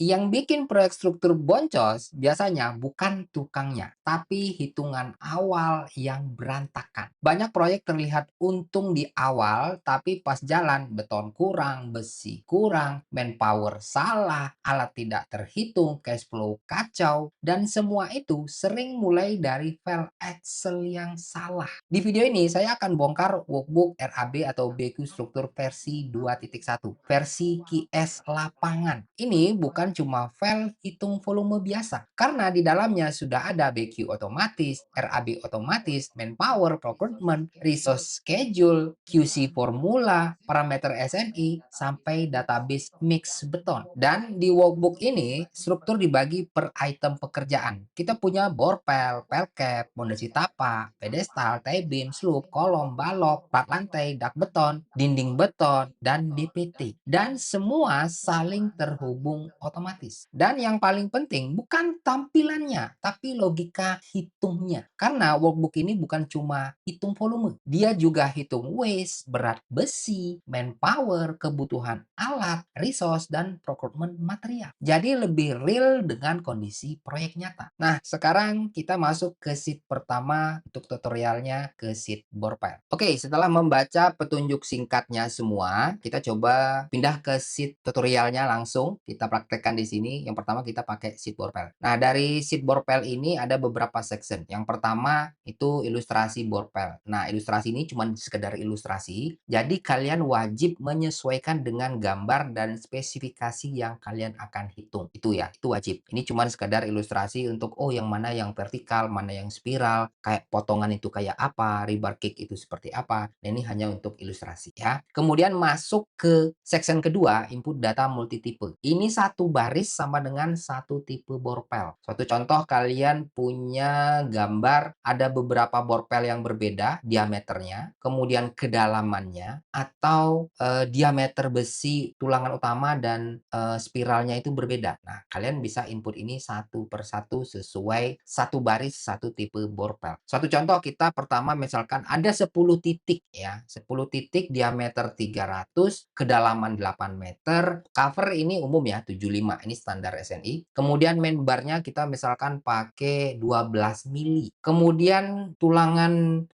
Yang bikin proyek struktur boncos biasanya bukan tukangnya, tapi hitungan awal yang berantakan. Banyak proyek terlihat untung di awal, tapi pas jalan beton kurang, besi kurang, manpower salah, alat tidak terhitung, cash flow kacau, dan semua itu sering mulai dari file Excel yang salah. Di video ini saya akan bongkar workbook RAB atau BQ struktur versi 2.1, versi QS lapangan. Ini bukan cuma file hitung volume biasa, karena di dalamnya sudah ada BQ otomatis, RAB otomatis, manpower, procurement, resource schedule, QC formula, parameter SNI, sampai database mix beton. Dan di workbook ini, struktur dibagi per item pekerjaan. Kita punya borpel, pelcap, pondasi tapak, pedestal, tie-beam, sloop, kolom, balok, plat lantai, dak beton, dinding beton, dan DPT. Dan semua saling terhubung otomatis. Dan yang paling penting bukan tampilannya, tapi logika hitungnya. Karena workbook ini bukan cuma hitung volume, dia juga hitung waste, berat besi, manpower, kebutuhan alat, resource, dan procurement material. Jadi lebih real dengan kondisi proyek nyata. Nah, sekarang kita masuk ke sheet pertama untuk tutorialnya, ke sheet borpel. Oke, setelah membaca petunjuk singkatnya semua, kita coba pindah ke sheet tutorialnya langsung. Kita praktekkan di sini. Yang pertama kita pakai sheet borpel. Nah, dari sheet borpel ini ada beberapa section. Yang pertama itu ilustrasi borpel. Nah, ilustrasi ini cuma sekedar ilustrasi. Jadi kalian wajib menyesuaikan dengan gambar dan spesifikasi yang kalian akan hitung. Itu ya, itu wajib. Ini cuma sekedar ilustrasi untuk oh yang mana yang vertikal, mana yang spiral, kayak potongan itu kayak apa, rebar cake itu seperti apa. Nah, ini hanya untuk ilustrasi ya. Kemudian masuk ke section kedua, input data multitipe. Ini satu baris sama dengan satu tipe borpel. Suatu contoh kalian punya gambar ada beberapa borpel yang berbeda diameternya, kemudian kedalamannya, atau diameter besi tulangan utama dan spiralnya itu berbeda. Nah, kalian bisa input ini satu per satu sesuai satu baris satu tipe borpel. Suatu contoh kita pertama misalkan ada 10 titik ya, 10 titik diameter 300, kedalaman 8 meter, cover ini umum ya 75, ini standar SNI. Kemudian main barnya kita misalkan pakai 12 mili. Kemudian tulangan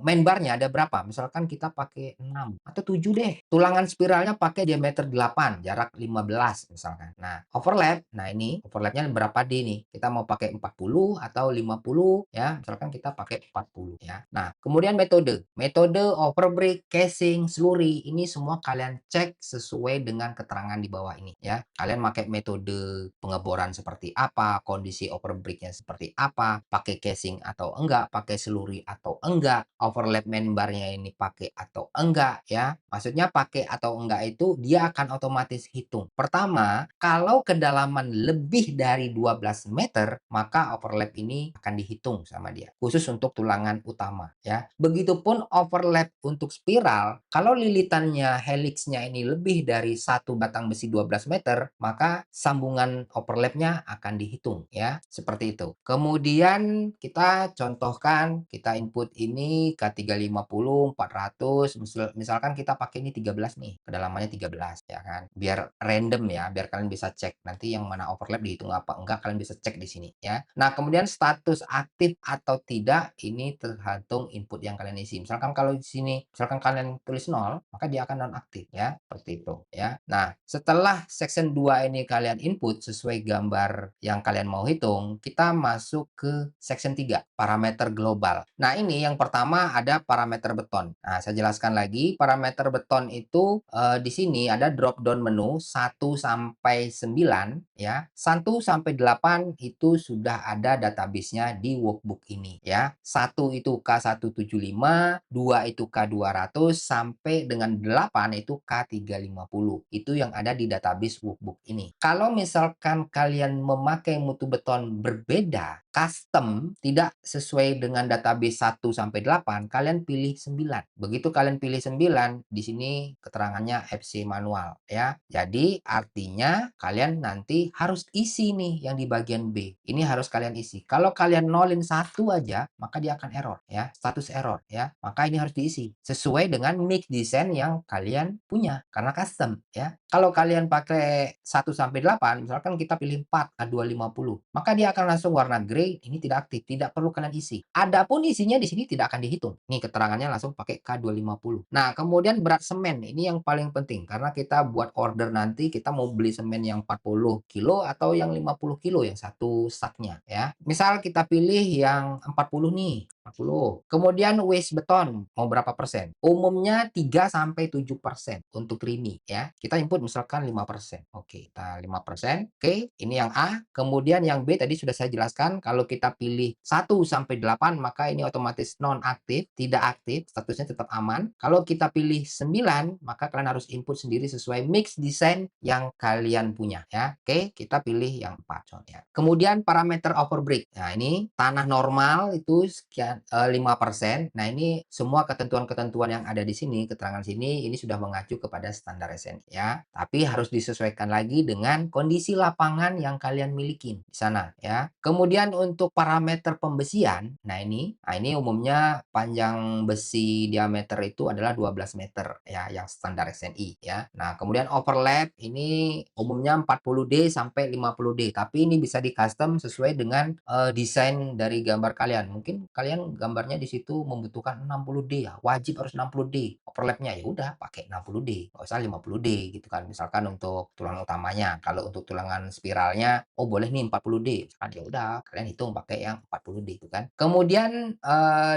main barnya ada berapa? Misalkan kita pakai 6 atau 7 deh. Tulangan spiralnya pakai diameter 8, jarak 15 misalkan. Nah, overlap. Nah, ini overlapnya berapa D nih? Kita mau pakai 40 atau 50 ya. Misalkan kita pakai 40 ya. Nah, kemudian metode. Metode overbreak, casing, slurry ini semua kalian cek sesuai dengan keterangan di bawah ini ya. Kalian pakai metode pengeboran seperti apa, kondisi overbreaknya seperti apa, pakai casing atau enggak, pakai slurry atau enggak, overlap main barnya ini pakai atau enggak ya. Maksudnya pakai atau enggak itu dia akan otomatis hitung. Pertama, kalau kedalaman lebih dari 12 meter, maka overlap ini akan dihitung sama dia. Khusus untuk tulangan utama ya. Begitupun overlap untuk spiral, kalau lilitannya helixnya ini lebih dari satu batang besi 12 meter, maka sambungan overlapnya akan dihitung ya. Seperti itu. Kemudian kita contohkan, kita input ini K350, 400, misalkan kita pakai ini 13 nih, kedalamannya 13 ya kan. Biar random ya, biar kalian bisa cek nanti yang mana overlap dihitung apa enggak kalian bisa cek di sini ya. Nah, kemudian status aktif atau tidak ini tergantung input yang kalian isi. Misalkan kalau di sini misalkan kalian tulis 0, maka dia akan nonaktif ya, seperti itu ya. Nah, setelah section 2 ini kalian input sesuai gambar yang kalian mau hitung, kita masuk ke section 3, parameter global. Nah, ini yang pertama ada parameter beton. Nah, saya jelaskan lagi, parameter beton itu di sini ada drop down menu 1 sampai 9 ya. 1 sampai 8 itu sudah ada database-nya di workbook ini ya. 1 itu K175, 2 itu K200 sampai dengan 8 itu K350. Itu yang ada di database workbook ini. Kalau misalkan kalian memakai mutu beton berbeda, custom tidak sesuai dengan database 1 sampai 8, kalian pilih 9. Begitu kalian pilih 9, di sini keterangannya FC manual ya. Jadi artinya kalian nanti harus isi nih yang di bagian B. Ini harus kalian isi. Kalau kalian nolin satu aja, maka dia akan error ya, status error ya. Maka ini harus diisi sesuai dengan mix design yang kalian punya karena custom ya. Kalau kalian pakai 1 sampai 8, misalkan kita pilih 4 K250, maka dia akan langsung warna grey, ini tidak aktif, tidak perlu kalian isi. Adapun isinya di sini tidak akan dihitung. Nih keterangannya langsung pakai K250. Nah, kemudian berat semen, ini yang paling penting karena kita buat order nanti kita mau beli semen yang 40 kilo atau yang 50 kilo yang satu saknya ya. Misal kita pilih yang 40 nih, 40. Kemudian waste beton mau berapa persen? Umumnya 3 sampai 7% untuk Rimi ya. Kita input misalkan 5%. Oke, kita 5%. Oke, ini yang A. Kemudian yang B tadi sudah saya jelaskan kalau kita pilih 1 sampai 8 maka ini otomatis non-aktif, tidak aktif, statusnya tetap aman. Kalau kita pilih 9 maka kalian harus input sendiri sesuai mix design yang kalian punya ya. Oke, kita pilih yang 4 contohnya. Kemudian parameter overbreak. Nah, ini tanah normal itu sekian 5%. Nah, ini semua ketentuan-ketentuan yang ada di sini, keterangan sini, ini sudah mengacu kepada standar SNI ya. Tapi harus disesuaikan lagi dengan kondisi lapangan yang kalian miliki di sana ya. Kemudian untuk parameter pembesian, nah ini umumnya panjang besi diameter itu adalah 12 meter ya, yang standar SNI ya. Nah, kemudian overlap ini umumnya 40D sampai 50D, tapi ini bisa di-custom sesuai dengan desain dari gambar kalian. Mungkin kalian gambarnya di situ membutuhkan 60D ya, wajib harus 60D overlapnya, ya udah pakai 60D, nggak usah 50D gitu kan. Misalkan untuk tulang utamanya, kalau untuk tulangan spiralnya, oh boleh nih 40D, misalkan ya udah kalian hitung pakai yang 40D itu kan. Kemudian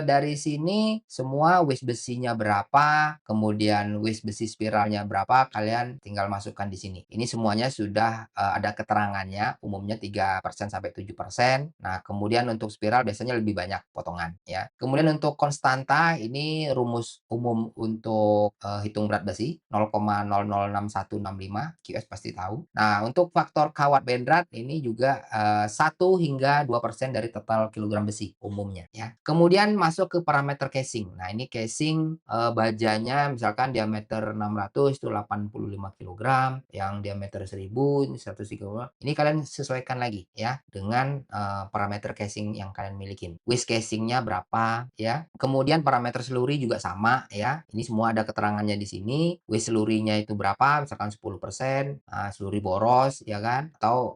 dari sini semua waste besinya berapa, kemudian waste besi spiralnya berapa, kalian tinggal masukkan di sini. Ini semuanya sudah ada keterangannya, umumnya 3% sampai 7%. Nah, kemudian untuk spiral biasanya lebih banyak potongan ya. Kemudian untuk konstanta ini rumus umum untuk hitung berat besi 0,006165 QS pasti tahu. Nah, untuk faktor kawat bendrat ini juga 1 hingga 2% dari total kilogram besi umumnya ya. Kemudian masuk ke parameter casing. Nah, ini casing bajanya misalkan diameter 600 itu 85 kilogram, yang diameter 1000 ini 130. Ini kalian sesuaikan lagi ya dengan parameter casing yang kalian miliki. Width casingnya berapa ya. Kemudian parameter seluri juga sama ya. Ini semua ada keterangannya di sini. Width selurinya itu berapa? Misalkan 10%, seluri boros ya kan, atau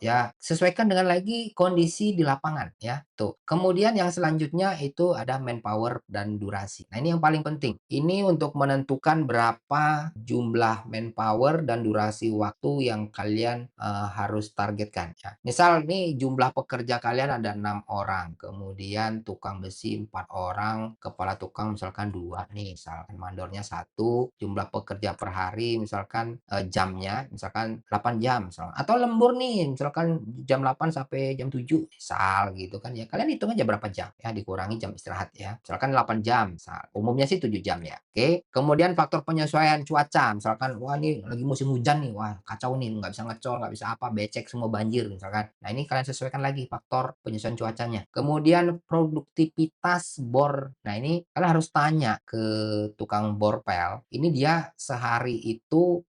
ya sesuaikan dengan lagi kondisi di lapangan ya. Tuh. Kemudian yang selanjutnya itu ada manpower dan durasi. Nah, ini yang paling penting. Ini untuk menentukan berapa jumlah manpower dan durasi waktu yang kalian harus targetkan ya. Misal nih jumlah pekerja kalian ada 6 orang, kemudian tukang besi 4 orang, kepala tukang misalkan 2 nih, misalkan mandornya 1, jumlah pekerja per hari misalkan jamnya misalkan 8 jam misalkan. Atau lembur nih misalkan jam 8 sampai jam 7 misal gitu kan ya. Kalian hitung aja berapa jam ya, dikurangi jam istirahat ya. Misalkan 8 jam misal. Umumnya sih 7 jam ya. Oke. Kemudian faktor penyesuaian cuaca. Misalkan wah ini lagi musim hujan nih. Wah, kacau nih, nggak bisa ngecor, nggak bisa apa, becek semua banjir misalkan. Nah, ini kalian sesuaikan lagi faktor penyesuaian cuacanya. Kemudian produktivitas bor. Nah, ini kalian harus tanya ke tukang bor pel, ini dia sehari itu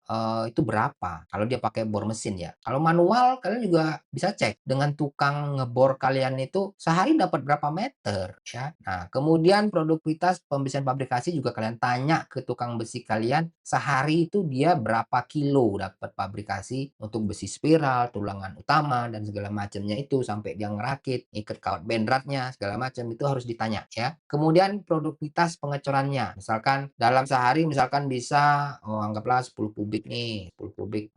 berapa kalau dia pakai bor mesin ya. Kalau manual kalian juga bisa cek dengan tukang ngebor kalian itu sehari dapat berapa meter ya. Nah, kemudian produktivitas pembesian fabrikasi juga kalian tanya ke tukang besi kalian, sehari itu dia berapa kilo dapat fabrikasi untuk besi spiral, tulangan utama dan segala macamnya itu sampai dia ngerakit, ikat kawat bendratnya segala macam itu harus ditanya ya. Kemudian produktivitas pengecorannya. Misalkan dalam sehari misalkan bisa anggaplah 10 kubik nih, 10 kubik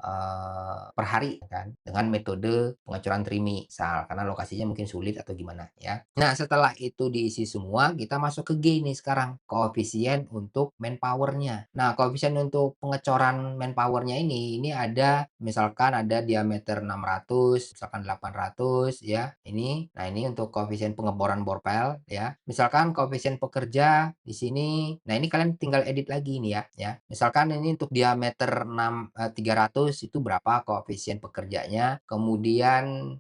per hari kan dengan metode pengecoran trimi misal karena lokasinya mungkin sulit atau gimana ya. Nah, setelah itu diisi semua, kita masuk ke G nih sekarang, koefisien untuk manpower-nya. Nah, koefisien untuk pengecoran manpower-nya ini ada misalkan ada diameter 600, misalkan 800 ya. Ini untuk koefisien pengeboran borpel ya. Misalkan koefisien pekerja di sini. Nah, ini kalian tinggal edit lagi nih ya. Misalkan ini untuk diameter 300 itu berapa koefisien pekerjanya. Kemudian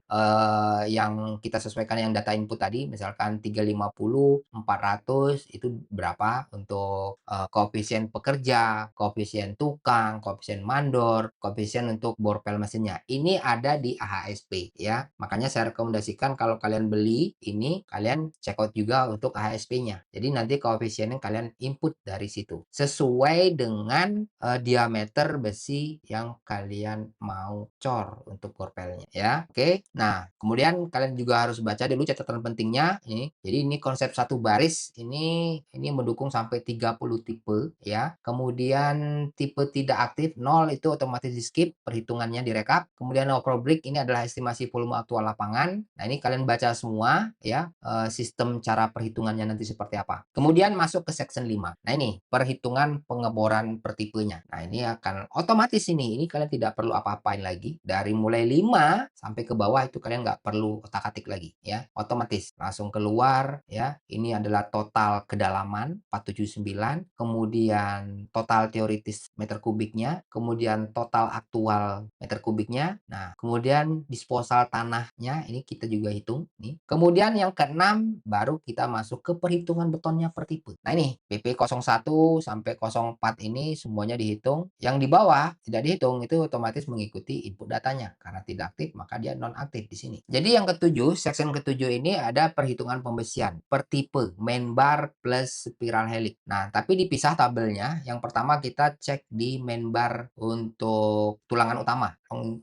yang kita sesuaikan yang data input tadi, misalkan 350, 400 itu berapa untuk, koefisien pekerja, koefisien tukang, koefisien mandor, koefisien untuk borpel mesinnya. Ini ada di AHSP ya. Makanya saya rekomendasikan kalau kalian beli ini, kalian check out juga untuk AHSP-nya. Jadi nanti koefisiennya kalian input dari situ, sesuai dengan, diameter besi yang kalian mau cor untuk borpelnya ya, oke. Nah, kemudian kalian juga harus baca dulu catatan pentingnya ini. Jadi ini konsep satu baris ini mendukung sampai 30 tipe ya. Kemudian tipe tidak aktif 0 itu otomatis di-skip, perhitungannya direkap. Kemudian overall break ini adalah estimasi volume aktual lapangan. Nah, ini kalian baca semua ya, sistem cara perhitungannya nanti seperti apa. Kemudian masuk ke section 5. Nah, ini perhitungan pengeboran per tipenya. Nah, ini akan otomatis ini kalian tidak perlu apa-apain lagi. Dari mulai 5 sampai ke bawah itu kalian nggak perlu otak-atik lagi ya, otomatis langsung keluar ya. Ini adalah total kedalaman 479, kemudian total teoritis meter kubiknya, kemudian total aktual meter kubiknya. Nah, kemudian disposal tanahnya ini kita juga hitung nih. Kemudian yang keenam baru kita masuk ke perhitungan betonnya per tipe. Nah, ini BP01 sampai 04 ini semuanya dihitung. Yang di bawah tidak dihitung, itu otomatis mengikuti input datanya. Karena tidak aktif maka dia non-aktif di sini. Jadi yang ketujuh, section ketujuh ini ada perhitungan pembesian per tipe, main bar plus spiral helix. Nah, tapi dipisah tabelnya. Yang pertama kita cek di main bar untuk tulangan utama,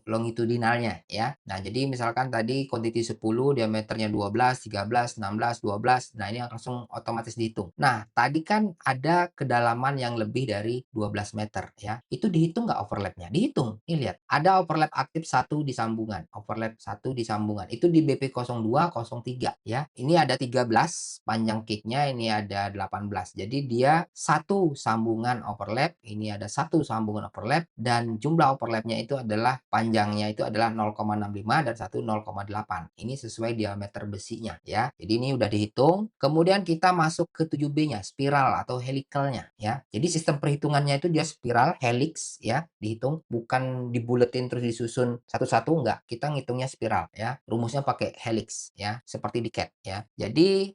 longitudinalnya ya. Nah, jadi misalkan tadi quantity 10, diameternya 12, 13, 16, 12. Nah, ini langsung otomatis dihitung. Nah, tadi kan ada kedalaman yang lebih dari 12 meter ya. Itu dihitung nggak overlapnya? Dihitung. Nih lihat, ada overlap aktif satu di sambungan, overlap satu di sambungan. Itu di BP02, 03 ya. Ini ada 13 panjang kicknya, ini ada 18. Jadi dia satu sambungan overlap, ini ada satu sambungan overlap, dan jumlah overlapnya itu adalah panjangnya itu adalah 0,65 dan satu 0,8. Ini sesuai diameter besinya ya. Jadi ini udah dihitung. Kemudian kita masuk ke 7B-nya, spiral atau helikalnya ya. Jadi sistem perhitungannya itu dia spiral, helix ya, dihitung, bukan dibuletin terus disusun satu-satu, enggak. Kita ngitungnya spiral ya. Rumusnya pakai helix ya, seperti di CAD ya. Jadi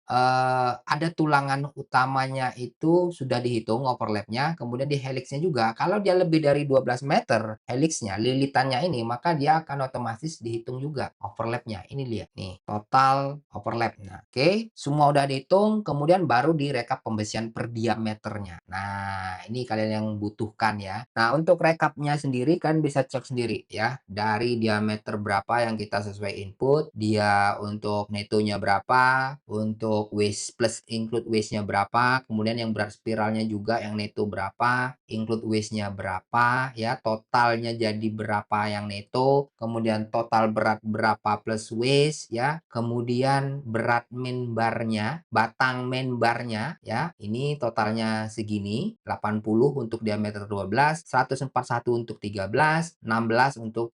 ada tulangan utamanya itu sudah dihitung overlapnya, kemudian di helixnya juga. Kalau dia lebih dari 12 meter helixnya, lilitannya ini, maka dia akan otomatis dihitung juga overlapnya. Ini lihat nih, total overlap. Nah, oke, semua udah dihitung, kemudian baru direkap pembesian per diameternya. Nah, ini kalian yang butuhkan ya. Nah, untuk rekapnya sendiri kan bisa cek sendiri ya. Dari diameter berapa yang kita sesuai input, dia untuk netonya berapa, untuk waste plus include waste-nya berapa, kemudian yang berat spiralnya juga yang neto berapa, include waste-nya berapa ya, totalnya jadi berapa yang neto, kemudian total berat berapa plus waste ya, kemudian berat main bar-nya, batang main bar-nya ya, ini totalnya segini, 80 untuk diameter 12, 141 untuk 13, 16 untuk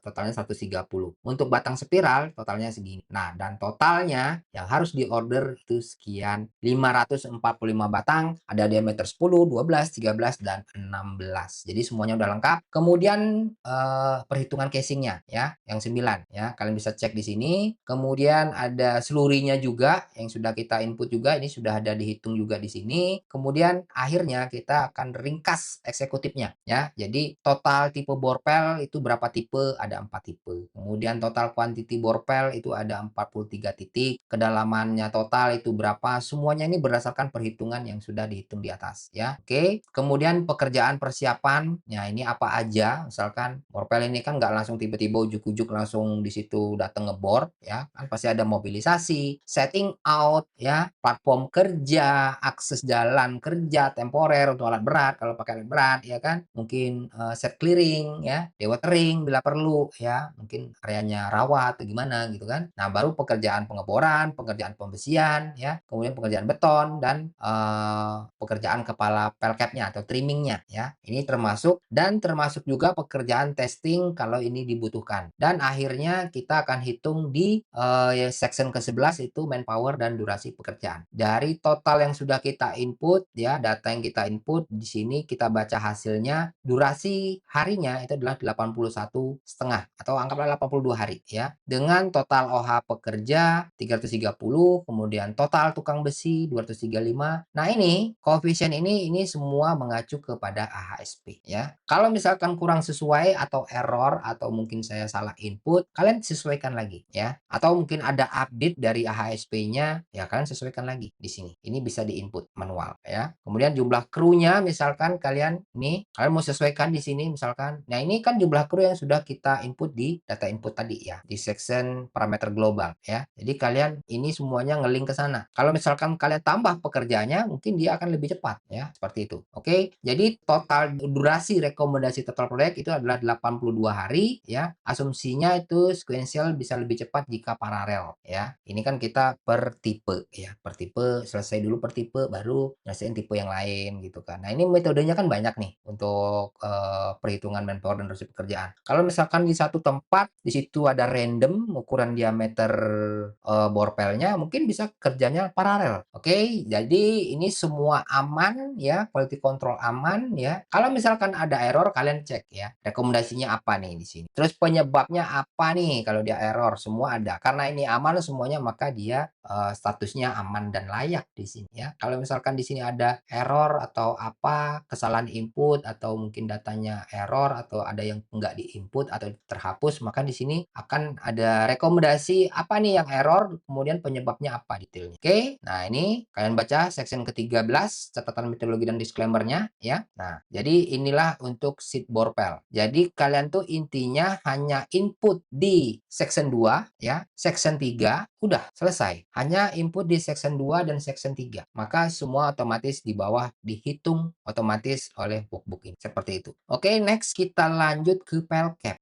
totalnya 130. Untuk batang spiral totalnya segini. Nah, dan totalnya yang harus diorder itu sekian, 545 batang, ada diameter 10, 12, 13, dan 16. Jadi semuanya udah lengkap. Kemudian perhitungan casingnya ya, yang 9 ya. Kalian bisa cek di sini. Kemudian ada selurinya juga yang sudah kita input juga, ini sudah ada dihitung juga di sini. Kemudian akhirnya kita akan ringkas eksekutifnya ya. Jadi total tipe borpel itu berapa tipe? Ada 4 tipe. Kemudian total quantity borpel itu ada 43 titik. Kedalamannya total itu berapa? Semuanya ini berdasarkan perhitungan yang sudah dihitung di atas ya. Oke. Kemudian pekerjaan persiapan. Nah, ini apa aja? Misalkan borpel ini kan nggak langsung tiba-tiba ujuk-ujuk langsung di situ datang ngebor ya. Kan pasti ada mobilisasi, setting out ya, platform kerja, akses jalan kerja temporer untuk alat berat kalau pakai alat berat ya kan. Mungkin set clearing ya, dewatering bila perlu ya, mungkin areanya rawa atau gimana gitu kan. Nah, baru pekerjaan pengeboran, pekerjaan pembesian ya, kemudian pekerjaan beton dan pekerjaan kepala pelkapnya atau trimmingnya ya. Ini termasuk dan termasuk juga pekerjaan akan testing kalau ini dibutuhkan. Dan akhirnya kita akan hitung di section ke-11 itu manpower dan durasi pekerjaan. Dari total yang sudah kita input ya, data yang kita input, di sini kita baca hasilnya, durasi harinya itu adalah 81,5 atau anggaplah 82 hari ya. Dengan total OH pekerja 330, kemudian total tukang besi 235. Nah ini, koefisien ini semua mengacu kepada AHSP ya. Kalau misalkan kurang sesuai atau error atau mungkin saya salah input, kalian sesuaikan lagi ya. Atau mungkin ada update dari AHSP-nya, ya kalian sesuaikan lagi di sini. Ini bisa di-input manual ya. Kemudian jumlah krunya misalkan kalian mau sesuaikan di sini misalkan. Nah, ini kan jumlah kru yang sudah kita input di data input tadi ya, di section parameter global ya. Jadi kalian ini semuanya ngeling ke sana. Kalau misalkan kalian tambah pekerjaannya, mungkin dia akan lebih cepat ya, seperti itu. Oke, jadi total durasi rekomendasi total proyek itu adalah 82 hari ya. Asumsinya itu sequential bisa lebih cepat jika paralel ya. Ini kan kita per tipe ya, per tipe selesai dulu per tipe baru nyelesain tipe yang lain gitu kan. Nah, ini metodenya kan banyak nih untuk perhitungan manpower dan durasi pekerjaan. Kalau misalkan di satu tempat di situ ada random ukuran diameter borpelnya mungkin bisa kerjanya paralel. Oke, jadi ini semua aman ya, quality control aman ya. Kalau misalkan ada error kalian cek ya, rekomendasinya apa nih di sini. Terus penyebabnya apa nih kalau dia error, semua ada. Karena ini aman semuanya maka dia statusnya aman dan layak di sini ya. Kalau misalkan di sini ada error atau apa, kesalahan input atau mungkin datanya error atau ada yang enggak di-input atau terhapus, maka di sini akan ada rekomendasi apa nih yang error, kemudian penyebabnya apa detailnya. Oke, nah ini kalian baca section ke-13 catatan metodologi dan disclaimer-nya ya. Nah, jadi inilah untuk sheet Borpel. Jadi kalian tuh intinya hanya input di section 2 ya, section 3 udah selesai. Hanya input di section 2 dan section 3. Maka semua otomatis di bawah dihitung otomatis oleh workbook ini. Seperti itu. Oke, next kita lanjut ke file cap.